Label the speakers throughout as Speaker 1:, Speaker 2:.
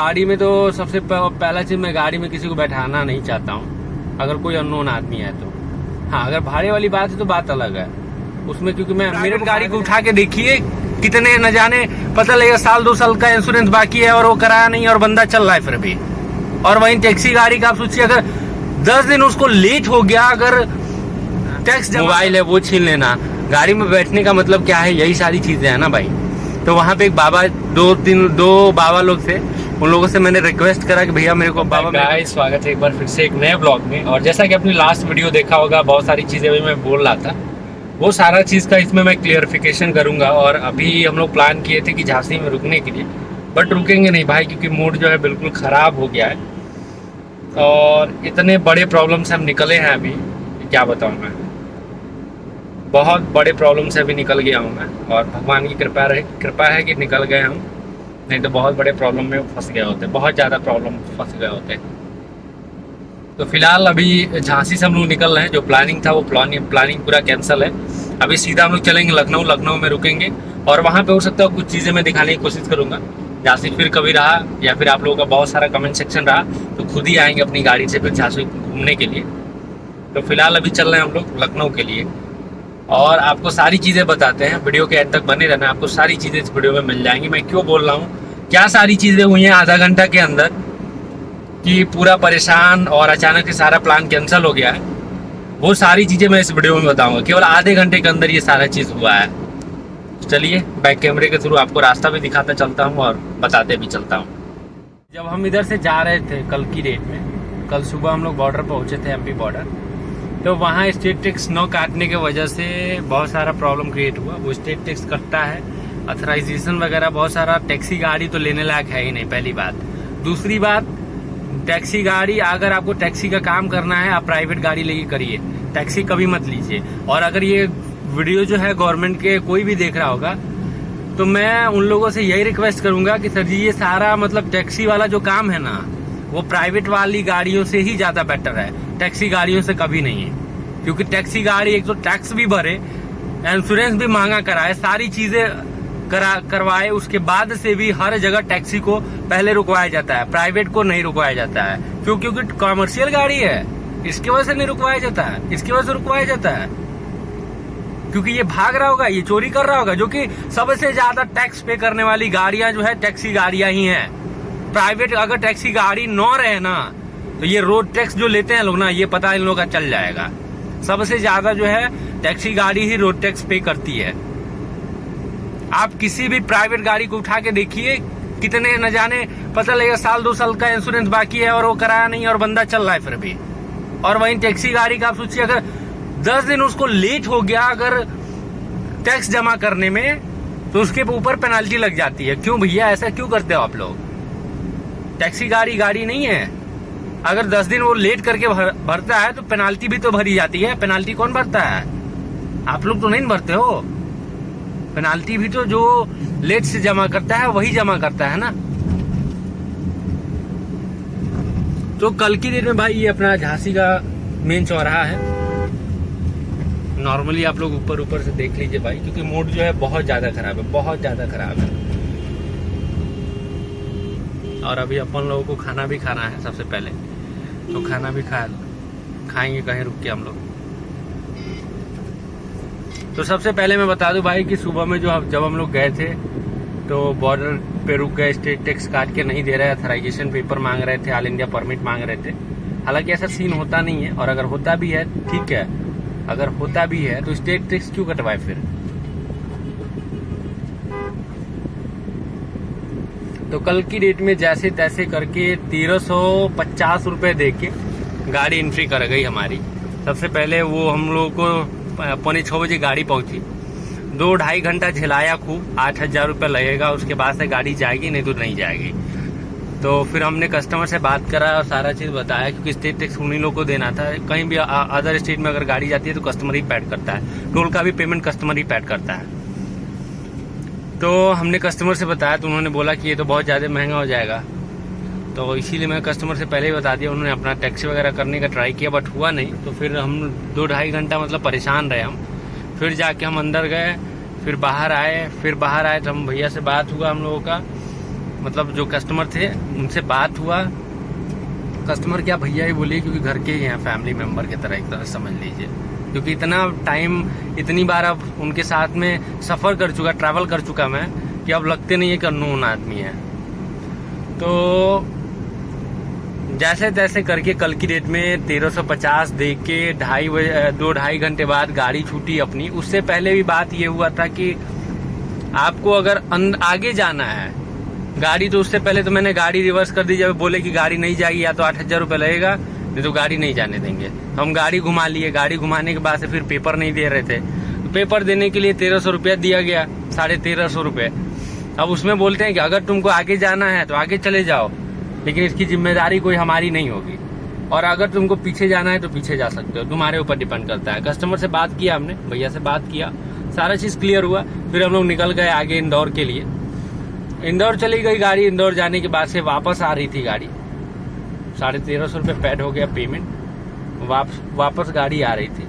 Speaker 1: गाड़ी में तो सबसे पहला चीज, मैं गाड़ी में किसी को बैठाना नहीं चाहता हूँ, अगर कोई अननोन आदमी है तो। हाँ, अगर भाड़े वाली बात है तो बात अलग है उसमें, क्योंकि मैं मेरे गाड़ी को उठा के देखिए कितने न जाने, पता लगेगा 1-2 साल का इंश्योरेंस बाकी है और वो कराया नहीं और बंदा चल रहा है फिर भी। और वहीं टैक्सी गाड़ी का आप सोचिए, अगर 10 दिन उसको लेट हो गया, अगर टैक्स मोबाइल है वो छीन लेना, गाड़ी में बैठने का मतलब क्या है, यही सारी चीजें है ना भाई। तो वहाँ पे एक बाबा, दो बाबा लोग थे, उन लोगों से मैंने रिक्वेस्ट करा कि भैया मेरे को बाबा
Speaker 2: गाइस, स्वागत है एक बार फिर से एक नए ब्लॉग में। और जैसा कि अपनी लास्ट वीडियो देखा होगा, बहुत सारी चीजें अभी मैं बोल रहा था, वो सारा चीज का इसमें मैं क्लियरिफिकेशन करूंगा। और अभी हम लोग प्लान किए थे कि झांसी में रुकने के लिए, बट रुकेंगे नहीं भाई, क्योंकि मूड जो है बिल्कुल खराब हो गया है और इतने बड़े प्रॉब्लम से हम निकले हैं अभी, क्या बताऊँ मैं, बहुत बड़े प्रॉब्लम से अभी निकल गया हूँ मैं। और भगवान की कृपा है कि निकल गए हम, नहीं तो बहुत बड़े प्रॉब्लम में फंस गए होते, बहुत ज़्यादा प्रॉब्लम फंस गए होते। तो फिलहाल अभी झांसी से हम लोग निकल रहे हैं, जो प्लानिंग था वो प्लानिंग पूरा कैंसिल है। अभी सीधा हम लोग चलेंगे लखनऊ में रुकेंगे और वहाँ पे हो सकता है कुछ चीज़ें मैं दिखाने की कोशिश करूँगा। झांसी फिर कभी रहा या फिर आप लोगों का बहुत सारा कमेंट सेक्शन रहा तो खुद ही आएंगे अपनी गाड़ी से फिर झांसी घूमने के लिए। तो फिलहाल अभी चल रहे हैं हम लोग लखनऊ के लिए और आपको सारी चीज़ें बताते हैं, वीडियो के एंड तक बने रहना, आपको सारी चीज़ें इस वीडियो में मिल जाएंगी। मैं क्यों बोल रहा हूँ, क्या सारी चीज़ें हुई हैं आधा घंटा के अंदर कि पूरा परेशान और अचानक से सारा प्लान कैंसिल हो गया है, वो सारी चीज़ें मैं इस वीडियो में बताऊंगा। केवल आधे घंटे के अंदर ये सारा चीज़ हुआ है। चलिए बैक कैमरे के थ्रू आपको रास्ता भी दिखाता चलता हूँ और बताते भी चलता हूँ।
Speaker 1: जब हम इधर से जा रहे थे कल की डेट में, कल सुबह हम लोग बॉर्डर पहुंचे थे, एमपी बॉर्डर, तो वहाँ स्टेट टैक्स न काटने की वजह से बहुत सारा प्रॉब्लम क्रिएट हुआ। वो स्टेट टैक्स कटता है, अथराइजेशन वगैरह बहुत सारा, टैक्सी गाड़ी तो लेने लायक है ही नहीं, पहली बात। दूसरी बात, टैक्सी गाड़ी, अगर आपको टैक्सी का काम करना है आप प्राइवेट गाड़ी लेके करिए, टैक्सी कभी मत लीजिए। और अगर ये वीडियो जो है गवर्नमेंट के कोई भी देख रहा होगा तो मैं उन लोगों से यही रिक्वेस्ट करूंगा कि सर जी ये सारा मतलब टैक्सी वाला जो काम है ना, वो प्राइवेट वाली गाड़ियों से ही ज्यादा बेटर है, टैक्सी गाड़ियों से कभी नहीं है। क्योंकि टैक्सी गाड़ी एक तो टैक्स भी भरे, इंश्योरेंस भी महंगा कराए, सारी चीजें करवाए, उसके बाद से भी हर जगह टैक्सी को पहले रुकवाया जाता है, प्राइवेट को नहीं रुकवाया जाता है। क्योंकि कॉमर्शियल गाड़ी है, इसकी वजह से नहीं रुकवाया जाता है, इसकी वजह से रुकवाया जाता है क्योंकि ये भाग रहा होगा, ये चोरी कर रहा होगा। जो कि सबसे ज्यादा टैक्स पे करने वाली गाड़ियां जो है टैक्सी गाड़ियां ही हैं। प्राइवेट अगर टैक्सी गाड़ी न रहे ना तो ये रोड टैक्स जो लेते हैं लोग ना, ये पता इन लोगों का चल जाएगा। सबसे ज्यादा जो है टैक्सी गाड़ी ही रोड टैक्स पे करती है। आप किसी भी प्राइवेट गाड़ी को उठा के देखिए कितने न जाने, पता लगेगा 1-2 साल का इंश्योरेंस बाकी है और वो कराया नहीं और बंदा चल रहा है फिर भी। और वहीं टैक्सी गाड़ी का आप सोचिए, अगर 10 दिन उसको लेट हो गया अगर टैक्स जमा करने में तो उसके ऊपर पेनाल्टी लग जाती है। क्यों भैया, ऐसा क्यों करते हो आप लोग? टैक्सी गाड़ी नहीं है, अगर 10 दिन वो लेट करके भरता है तो पेनाल्टी भी तो भरी जाती है। पेनाल्टी कौन भरता है? आप लोग तो नहीं भरते हो। पेनाल्टी भी तो जो लेट से जमा करता है वही जमा करता है ना। तो कल की डेट में भाई ये अपना झांसी का मेन चौराहा है। नॉर्मली आप लोग ऊपर से देख लीजिए भाई, क्योंकि मूड जो है बहुत ज्यादा खराब है, बहुत ज्यादा खराब है। और अभी अपन लोगों को खाना भी खाना है सबसे पहले, तो खाना भी खाएंगे कहीं रुक के हम लोग। तो सबसे पहले मैं बता दूं भाई कि सुबह में जब हम लोग गए थे तो बॉर्डर पे रुक गए, स्टेट टैक्स काट के नहीं दे रहे, अथराइजेशन पेपर मांग रहे थे, ऑल इंडिया परमिट मांग रहे थे। हालांकि ऐसा सीन होता नहीं है, और अगर होता भी है ठीक है, अगर होता भी है तो स्टेट टैक्स क्यों कटवाए फिर? तो कल की डेट में जैसे तैसे करके 1350 रुपए दे के गाड़ी एंट्री कर गई हमारी। सबसे पहले वो हम लोग को 5:45 बजे गाड़ी पहुंची, 2-2.5 घंटा झेलाया खूब, 8,000 रुपये लगेगा, उसके बाद से गाड़ी जाएगी, नहीं तो नहीं जाएगी। तो फिर हमने कस्टमर से बात करा और सारा चीज़ बताया, क्योंकि स्टेट टैक्स उन्हीं लोग को देना था। कहीं भी अदर स्टेट में अगर गाड़ी जाती है तो कस्टमर ही पेड करता है, टोल का भी पेमेंट कस्टमर ही पेड करता है। तो हमने कस्टमर से बताया तो उन्होंने बोला कि ये तो बहुत ज़्यादा महंगा हो जाएगा, तो इसीलिए मैं कस्टमर से पहले ही बता दिया। उन्होंने अपना टैक्सी वगैरह करने का ट्राई किया बट हुआ नहीं, तो फिर हम 2-2.5 घंटा मतलब परेशान रहे हम। फिर जाके हम अंदर गए, फिर बाहर आए तो हम भैया से बात हुआ हम लोगों का, मतलब जो कस्टमर थे उनसे बात हुआ। कस्टमर क्या भैया ही बोलिए, क्योंकि घर के ही हैं, फैमिली मेंबर की तरह एक तरह समझ लीजिए, क्योंकि इतना टाइम इतनी बार अब उनके साथ में सफ़र कर चुका, ट्रैवल कर चुका मैं, कि अब लगते नहीं है कि अननोन आदमी है। तो जैसे तैसे करके कल की डेट में 1350 दे के 2-2.5 घंटे बाद गाड़ी छूटी अपनी। उससे पहले भी बात ये हुआ था कि आपको अगर आगे जाना है गाड़ी, तो उससे पहले तो मैंने गाड़ी रिवर्स कर दी। जब बोले कि गाड़ी नहीं जाएगी या तो 8,000 रुपये लगेगा, नहीं तो गाड़ी नहीं जाने देंगे। हम गाड़ी घुमा लिए, गाड़ी घुमाने के बाद से फिर पेपर नहीं दे रहे थे, तो पेपर देने के लिए 1,300 रुपया दिया गया, 1,350 रुपये। अब उसमें बोलते हैं कि अगर तुमको आगे जाना है तो आगे चले जाओ, लेकिन इसकी जिम्मेदारी कोई हमारी नहीं होगी, और अगर तुमको पीछे जाना है तो पीछे जा सकते हो, तुम्हारे ऊपर डिपेंड करता है। कस्टमर से बात किया हमने, भैया से बात किया, सारा चीज़ क्लियर हुआ। फिर हम लोग निकल गए आगे इंदौर के लिए। इंदौर चली गई गाड़ी। इंदौर जाने के बाद से वापस आ रही थी गाड़ी, 1,350 रुपये पेड हो गया पेमेंट। वापस गाड़ी आ रही थी।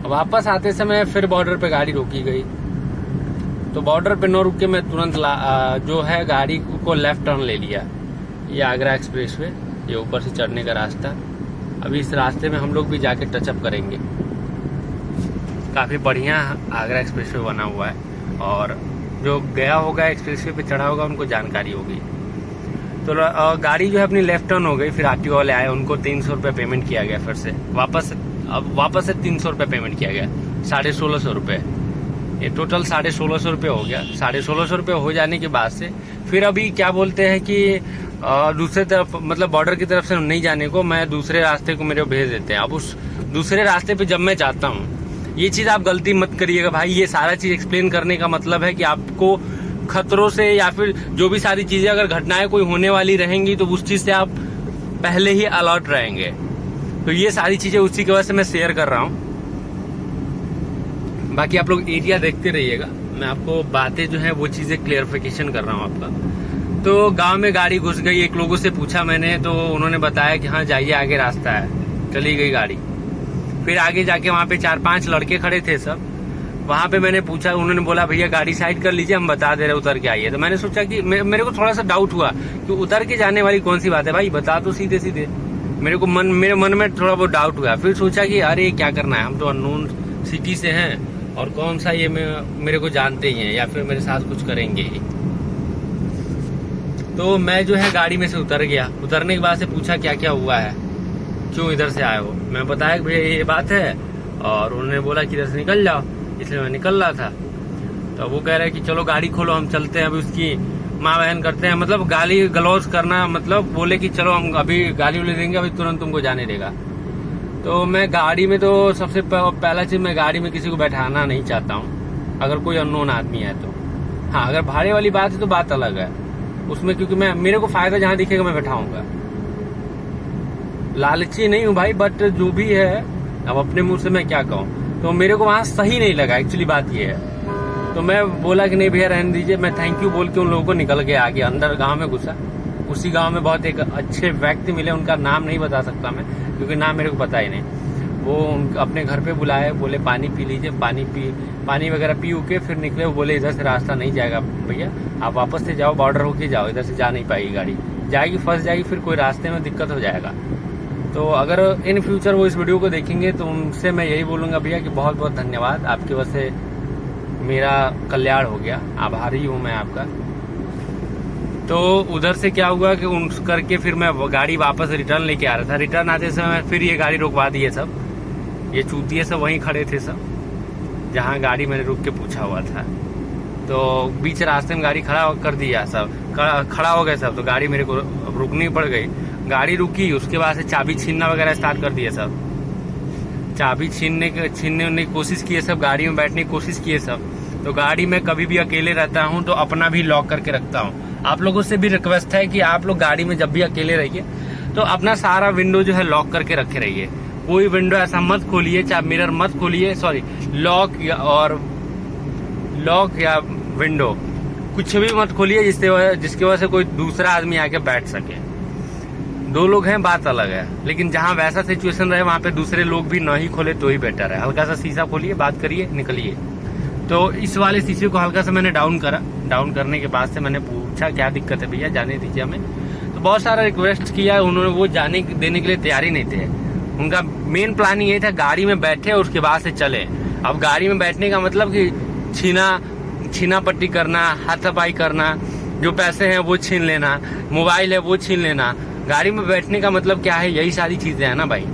Speaker 1: वापस आते समय फिर बॉर्डर पे गाड़ी रोकी गई, तो बॉर्डर पे न रुक के मैं तुरंत जो है गाड़ी को लेफ्ट टर्न ले लिया। ये आगरा एक्सप्रेस वे, ये ऊपर से चढ़ने का रास्ता। अभी इस रास्ते में हम लोग भी जाके टचअप करेंगे। काफ़ी बढ़िया आगरा एक्सप्रेस वे बना हुआ है, और जो गया होगा एक्सप्रेस वे पे चढ़ा होगा उनको जानकारी होगी। तो गाड़ी जो है अपनी लेफ्ट टर्न हो गई। फिर आरटीओ वाले आए, उनको 300 रुपये पेमेंट किया गया। फिर से वापस से 300 रुपये पेमेंट किया गया, 1,650 रुपये। ये टोटल 1,650 रुपये हो गया। 1,650 रुपये हो जाने के बाद से फिर अभी क्या बोलते हैं कि दूसरे तरफ, मतलब बॉर्डर की तरफ से नहीं जाने को, मैं दूसरे रास्ते को मेरे को भेज देते हैं। अब उस दूसरे रास्ते पे जब मैं जाता हूँ, ये चीज़ आप गलती मत करिएगा भाई। ये सारा चीज़ एक्सप्लेन करने का मतलब है कि आपको खतरों से या फिर जो भी सारी चीज़ें अगर घटनाएं कोई होने वाली रहेंगी तो उस चीज़ से आप पहले ही अलर्ट रहेंगे। तो ये सारी चीज़ें उसी की वजह से मैं शेयर कर रहा हूँ। बाकी आप लोग एरिया देखते रहिएगा, मैं आपको बातें जो है वो चीज़ें क्लियरिफिकेशन कर रहा हूँ आपका। तो गांव में गाड़ी घुस गई। एक लोगों से पूछा मैंने, तो उन्होंने बताया कि हाँ जाइए आगे रास्ता है। चली गई गाड़ी। फिर आगे जाके वहाँ पे 4-5 लड़के खड़े थे सब। वहाँ पे मैंने पूछा, उन्होंने बोला भैया गाड़ी साइड कर लीजिए, हम बता दे रहे उतर के आइए। तो मैंने सोचा कि मेरे को थोड़ा सा डाउट हुआ कि उतर के जाने वाली कौन सी बात है भाई, बता तो सीधे सीधे। मेरे मन में थोड़ा बहुत डाउट हुआ। फिर सोचा कि अरे क्या करना है, हम तो अननोन सिटी से हैं, और कौन सा ये मेरे को जानते ही हैं या फिर मेरे साथ कुछ करेंगे ही। तो मैं जो है गाड़ी में से उतर गया। उतरने के बाद से पूछा क्या क्या हुआ है, क्यों इधर से आए हो। मैं बताया कि भैया ये बात है, और उन्होंने बोला कि इधर से निकल जाओ, इसलिए मैं निकल रहा था। तो वो कह रहे कि चलो गाड़ी खोलो, हम चलते हैं। अभी उसकी माँ बहन करते हैं, मतलब गाली गलौज करना, मतलब बोले कि चलो हम अभी गाली उली देंगे, अभी तुरंत तुमको जाने देगा। तो मैं गाड़ी में, तो सबसे पहला चीज़, मैं गाड़ी में किसी को बैठाना नहीं चाहता हूँ अगर कोई अननोन आदमी है तो। हाँ, अगर भाड़े वाली बात है तो बात अलग है उसमें, क्योंकि मेरे को फायदा जहाँ दिखेगा मैं बैठाऊंगा। लालची नहीं हूँ भाई, बट जो भी है, अब अपने मुंह से मैं क्या कहूँ। तो मेरे को वहाँ सही नहीं लगा, एक्चुअली बात ये है। तो मैं बोला कि नहीं भैया रहने दीजिए। मैं थैंक यू बोल के उन लोगों को निकल गया आगे, अंदर गांव में घुसा। उसी गांव में बहुत एक अच्छे व्यक्ति मिले, उनका नाम नहीं बता सकता मैं क्योंकि नाम मेरे को पता ही नहीं। वो अपने घर पे बुलाए, बोले पानी पी लीजिए। पानी वगैरह पी के फिर निकले। वो बोले इधर से रास्ता नहीं जाएगा भैया, आप वापस से जाओ, बॉर्डर होके जाओ, इधर से जा नहीं पाएगी गाड़ी, जाएगी फंस जाएगी, फिर कोई रास्ते में दिक्कत हो जाएगा। तो अगर इन फ्यूचर वो इस वीडियो को देखेंगे तो उनसे मैं यही बोलूँगा भैया कि बहुत बहुत धन्यवाद, आपकी वजह से मेरा कल्याण हो गया, आभारी हूँ मैं आपका। तो उधर से क्या हुआ कि उन करके फिर मैं गाड़ी वापस रिटर्न लेके आ रहा था। रिटर्न आते समय फिर ये गाड़ी रुकवा दिए सब, ये चूतिए सब वहीं खड़े थे सब जहाँ गाड़ी मैंने रुक के पूछा हुआ था। तो बीच रास्ते में गाड़ी खड़ा कर दिया, सब खड़ा हो गए सब। तो गाड़ी मेरे को रुकनी पड़ गई। गाड़ी रुकी, उसके बाद से चाबी छीनना वगैरह स्टार्ट कर दिया सब। चाबी छीनने की कोशिश की है सब, गाड़ी में बैठने की कोशिश की है सब। तो गाड़ी में कभी भी अकेले रहता हूँ तो अपना भी लॉक करके रखता हूँ। आप लोगों से भी रिक्वेस्ट है कि आप लोग गाड़ी में जब भी अकेले रहिए तो अपना सारा विंडो जो है लॉक करके रखे रहिए। कोई विंडो ऐसा मत खोलिए, चाहे मिरर मत खोलिए, सॉरी लॉक या विंडो कुछ भी मत खोलिए जिसकी वजह से कोई दूसरा आदमी आके बैठ सके। दो लोग हैं बात अलग है, लेकिन जहाँ वैसा सिचुएशन रहे वहाँ पे दूसरे लोग भी ना ही खोले तो ही बेटर है। हल्का सा शीशा खोलिए, बात करिए, निकलिए। तो इस वाले शीशे को हल्का सा मैंने डाउन करा। डाउन करने के बाद से मैंने पूछा क्या दिक्कत है भैया, जाने दीजिए हमें। तो बहुत सारा रिक्वेस्ट किया, उन्होंने वो जाने देने के लिए तैयार ही नहीं थे। उनका मेन प्लानिंग ये था गाड़ी में बैठे और उसके बाद से चले। अब गाड़ी में बैठने का मतलब कि छीना पट्टी करना, हाथापाई करना, जो पैसे हैं वो छीन लेना, मोबाइल है वो छीन लेना। गाड़ी में बैठने का मतलब क्या है, यही सारी चीजें हैं ना भाई।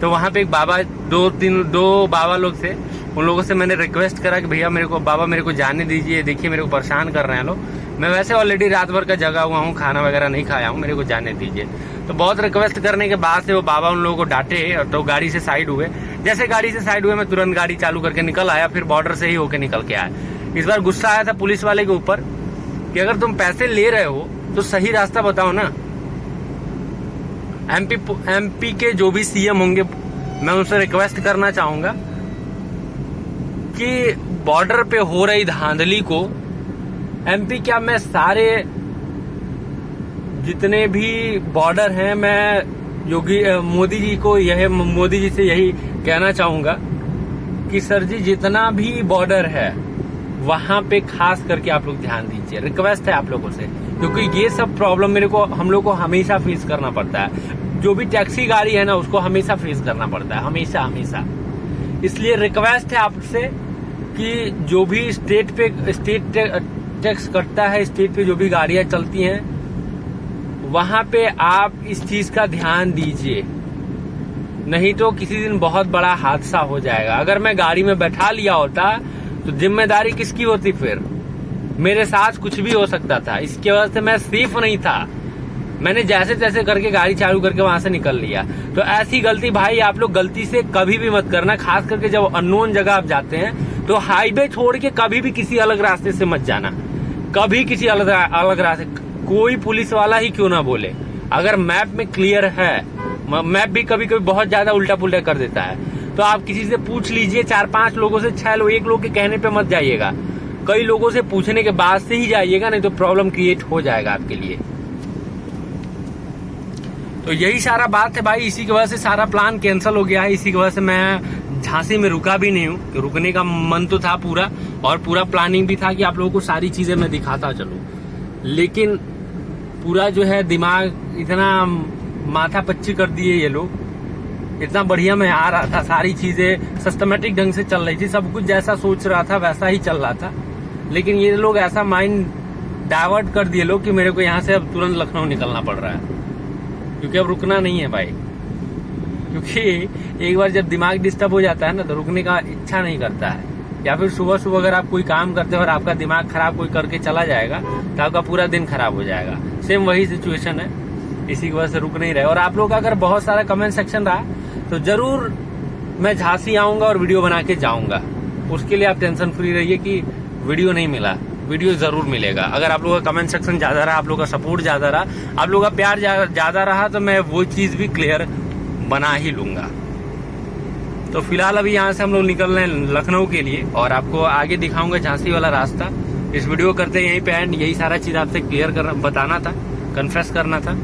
Speaker 1: तो वहाँ पे एक बाबा, दो बाबा लोग थे, उन लोगों से मैंने रिक्वेस्ट करा कि भैया बाबा मेरे को जाने दीजिए, देखिए मेरे को परेशान कर रहे हैं लोग, मैं वैसे ऑलरेडी रात भर का जगा हुआ हूँ, खाना वगैरह नहीं खाया हूँ, मेरे को जाने दीजिए। तो बहुत रिक्वेस्ट करने के बाद से वो बाबा उन लोगों को डांटे, तो गाड़ी से साइड हुए। जैसे गाड़ी से साइड हुए मैं तुरंत गाड़ी चालू करके निकल आया, फिर बॉर्डर से ही होके निकल के आया। इस बार गुस्सा आया था पुलिस वाले के ऊपर कि अगर तुम पैसे ले रहे हो तो सही रास्ता बताओ ना। एमपी के जो भी सीएम होंगे, मैं उनसे रिक्वेस्ट करना चाहूंगा कि बॉर्डर पे हो रही धांधली को एमपी क्या, मैं सारे जितने भी बॉर्डर हैं, मैं मोदी जी से यही कहना चाहूंगा कि सर जी जितना भी बॉर्डर है वहां पे खास करके आप लोग ध्यान दीजिए, रिक्वेस्ट है आप लोगों से, क्योंकि ये सब प्रॉब्लम हम लोग को हमेशा फेस करना पड़ता है। जो भी टैक्सी गाड़ी है ना उसको हमेशा फेस करना पड़ता है, हमेशा। इसलिए रिक्वेस्ट है आपसे कि जो भी स्टेट टैक्स कटता है, स्टेट पे जो भी गाड़ियां चलती हैं वहां पे आप इस चीज का ध्यान दीजिए, नहीं तो किसी दिन बहुत बड़ा हादसा हो जाएगा। अगर मैं गाड़ी में बैठा लिया होता तो जिम्मेदारी किसकी होती, फिर मेरे साथ कुछ भी हो सकता था। इसकी वजह से मैं सेफ नहीं था, मैंने जैसे तैसे करके गाड़ी चालू करके वहां से निकल लिया। तो ऐसी गलती भाई आप लोग गलती से कभी भी मत करना, खास करके जब अननोन जगह आप जाते हैं तो हाईवे छोड़ के कभी भी किसी अलग रास्ते से मत जाना, कभी किसी अलग रास्ते, कोई पुलिस वाला ही क्यों ना बोले। अगर मैप में क्लियर है, मैप भी कभी कभी बहुत ज्यादा उल्टा पुल्टा कर देता है, तो आप किसी से पूछ लीजिए, 4-5 लोगों से, 6 लोग, एक लोग के कहने पे मत जाइएगा, कई लोगों से पूछने के बाद से ही जाइएगा, नहीं तो प्रॉब्लम क्रिएट हो जाएगा आपके लिए। तो यही सारा बात है भाई, इसी की वजह से सारा प्लान कैंसिल हो गया है। इसी की वजह से मैं झांसी में रुका भी नहीं हूँ। रुकने का मन तो था पूरा, और पूरा प्लानिंग भी था कि आप लोगों को सारी चीजें मैं दिखाता चलूं, लेकिन पूरा जो है दिमाग इतना माथा पच्ची कर दिए ये लोग। इतना बढ़िया मैं आ रहा था, सारी चीजें सिस्टमेटिक ढंग से चल रही थी, सब कुछ जैसा सोच रहा था वैसा ही चल रहा था, लेकिन ये लोग ऐसा माइंड डाइवर्ट कर दिए लोग कि मेरे को यहाँ से अब तुरंत लखनऊ निकलना पड़ रहा है, क्योंकि अब रुकना नहीं है भाई। क्योंकि एक बार जब दिमाग डिस्टर्ब हो जाता है ना तो रुकने का इच्छा नहीं करता है। या फिर सुबह अगर आप कोई काम करते हो और आपका दिमाग खराब कोई करके चला जाएगा तो आपका पूरा दिन खराब हो जाएगा। सेम वही सिचुएशन है, इसी की वजह से रुक नहीं रहे। और आप लोग का अगर बहुत सारा कमेंट सेक्शन रहा तो जरूर मैं झांसी आऊंगा और वीडियो बना के जाऊंगा, उसके लिए आप टेंशन फ्री रहिए कि वीडियो नहीं मिला, वीडियो जरूर मिलेगा। अगर आप लोगों का कमेंट सेक्शन ज्यादा रहा, आप लोगों का सपोर्ट ज्यादा रहा, आप लोगों का प्यार ज्यादा रहा, तो मैं वो चीज भी क्लियर बना ही लूंगा। तो फिलहाल अभी यहाँ से हम लोग निकल रहे हैं लखनऊ के लिए, और आपको आगे दिखाऊंगा झांसी वाला रास्ता। इस वीडियो करते यहीं पे एंड, यही सारा चीज आपसे क्लियर बताना था, कन्फेस करना था।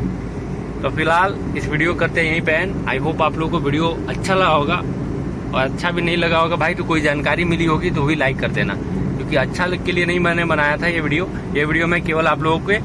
Speaker 1: तो फिलहाल इस वीडियो करते यहीं पे एंड। आई होप आप लोगों को वीडियो अच्छा लगा होगा, और अच्छा भी नहीं लगा होगा भाई तो कोई जानकारी मिली होगी तो भी लाइक कर देना, क्योंकि अच्छा के लिए नहीं मैंने बनाया था ये वीडियो मैं केवल आप लोगों के